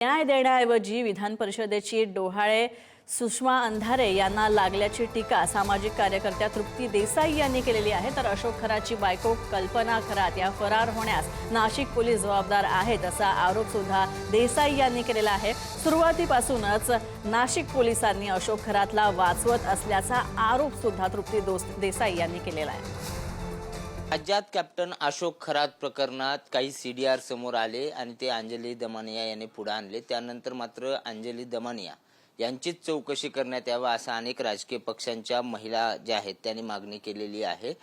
न्याय देण्याऐवजी विधान परिषदेची डोहाळे सुषमा अंधारे यांना लागल्याची टीका सामाजिक कार्यकर्त्या तृप्ती देसाई यांनी केलेली आहे। तर अशोक खरातची बायको कल्पना खरात या फरार होण्यास नाशिक पोलीस जबाबदार आहेत असा आरोप सुद्धा देसाई यांनी केलेला आहे। सुरुवातीपासूनच नाशिक पोलिसांनी अशोक खरातला वाचवत असल्याचा आरोप सुद्धा तृप्ती देसाई यांनी केलेला आहे। राज्यात कॅप्टन अशोक खरात प्रकरणात काही सीडीआर समोर आले आणि ते अंजली दमानिया यांनी पुढे आणले। त्यानंतर मात्र अंजली दमानिया यांचीच चौकशी करण्यात यावा असं अनेक राजकीय पक्षांच्या महिला ज्या आहेत त्यांनी मागणी केलेली आहे।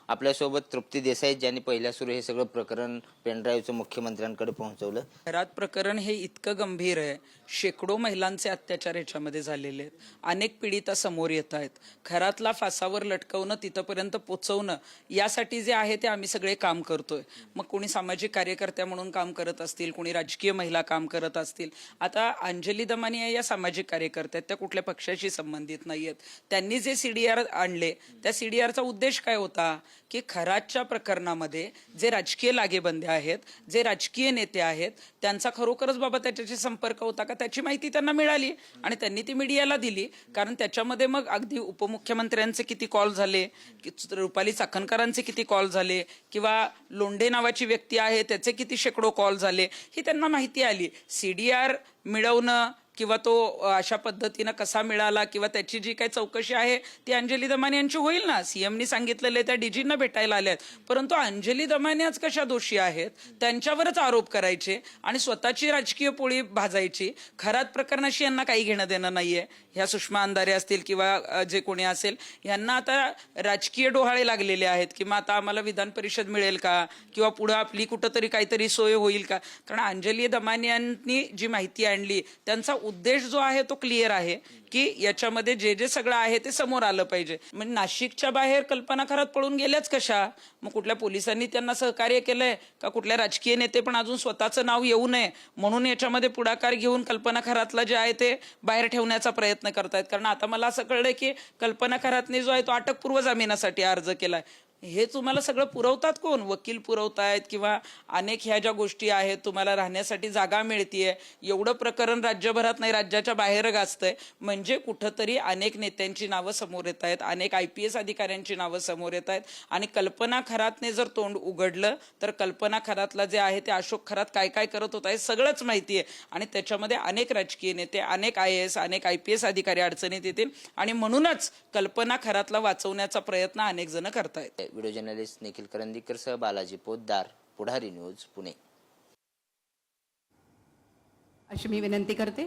आपल्यासोबत तृप्ती देसाई ज्यांनी पहिल्या सुरू हे सगळं प्रकरण पेनड्राईव्हचं मुख्यमंत्र्यांकडे पोहोचवलं। खरात प्रकरण हे इतकं गंभीर आहे, शेकडो महिलांचे अत्याचार याच्यामध्ये झालेले आहेत, अनेक पीडिता समोर येत आहेत। खरातला फासावर लटकवणं, तिथपर्यंत पोहोचवणं यासाठी जे आहे ते आम्ही सगळे काम करतोय। मग कोणी सामाजिक कार्यकर्त्या म्हणून काम करत असतील, कोणी राजकीय महिला काम करत असतील। आता अंजली दमानिया या सामाजिक कार्यकर्त्या त्या कुठल्या पक्षाशी संबंधित नाहीयेत। त्यांनी जे सीडीआर आणले त्या सीडीआरचा उद्देश काय होता की खरातच्या प्रकरणामध्ये जे राजकीय लागेबंधे आहेत, जे राजकीय नेते आहेत, त्यांचा खरोखरच बाबा त्याच्याशी संपर्क होता का त्याची माहिती त्यांना मिळाली आणि त्यांनी ती मीडियाला दिली। कारण त्याच्यामध्ये मग अगदी उपमुख्यमंत्र्यांचे किती कॉल झाले, रुपाली चाकणकरांचे किती कॉल झाले, किंवा लोंढे नावाची व्यक्ती आहे त्याचे किती शेकडो कॉल झाले ही त्यांना माहिती आली। सीडीआर मिळवणं किंवा तो अशा पद्धतीनं कसा मिळाला किंवा त्याची जी काही चौकशी आहे ती अंजली दमानिया यांची होईल ना। सीएमनी सांगितलेले त्या डीजींना भेटायला आल्यात, परंतु अंजली दमानियाच कशा दोषी आहेत त्यांच्यावरच आरोप करायचे आणि स्वतःची राजकीय पोळी भाजायची। खरात प्रकरणाशी यांना काही घेणं देणं नाहीये। ह्या सुषमा अंधारे असतील किंवा जे कोणी असेल यांना आता राजकीय डोहाळे लागलेले आहेत की मग आता आम्हाला विधान परिषद मिळेल का किंवा पुढे आपली कुठंतरी काहीतरी सोय होईल का। कारण अंजली दमानियांनी जी माहिती आणली त्यांचा उद्देश जो आहे तो क्लिअर आहे की याच्यामध्ये जे जे सगळं आहे ते समोर आलं पाहिजे। म्हणजे नाशिकच्या बाहेर कल्पना खरात पळून गेल्याच कशा? मग कुठल्या पोलिसांनी त्यांना सहकार्य केलंय का कुठल्या राजकीय नेते पण अजून स्वतःचं नाव येऊ नये म्हणून याच्यामध्ये पुढाकार घेऊन कल्पना खरातला जे आहे ते बाहेर ठेवण्याचा प्रयत्न करतायत। कारण आता मला असं कळलंय की कल्पना खरातने जो आहे तो अटकपूर्व जामिनासाठी अर्ज केलाय। हे तुम्हाला सगळं पुरवतात कोण? वकील पुरवतायत किंवा अनेक ह्या ज्या गोष्टी आहेत, तुम्हाला राहण्यासाठी जागा मिळतीये, एवढं प्रकरण राज्यभरात नाही राज्याच्या बाहेर गाजतंय। म्हणजे कुठंतरी अनेक नेत्यांची नावं समोर येत आहेत, अनेक IPS अधिकाऱ्यांची नावं समोर येत आहेत आणि कल्पना खरातने जर तोंड उघडलं तर कल्पना खरातला जे आहे ते अशोक खरात काय काय करत होता हे सगळंच माहिती आहे आणि त्याच्यामध्ये अनेक राजकीय नेते, अनेक IAS, अनेक IPS अधिकारी अडचणीत येतील आणि म्हणूनच कल्पना खरातला वाचवण्याचा प्रयत्न अनेक जण करतायत। व्हिडिओ जर्नलिस्ट निखिल करंदीकर सह बालाजी पोद्दार, पुढारी न्यूज, पुणे। अशी मी विनंती करते।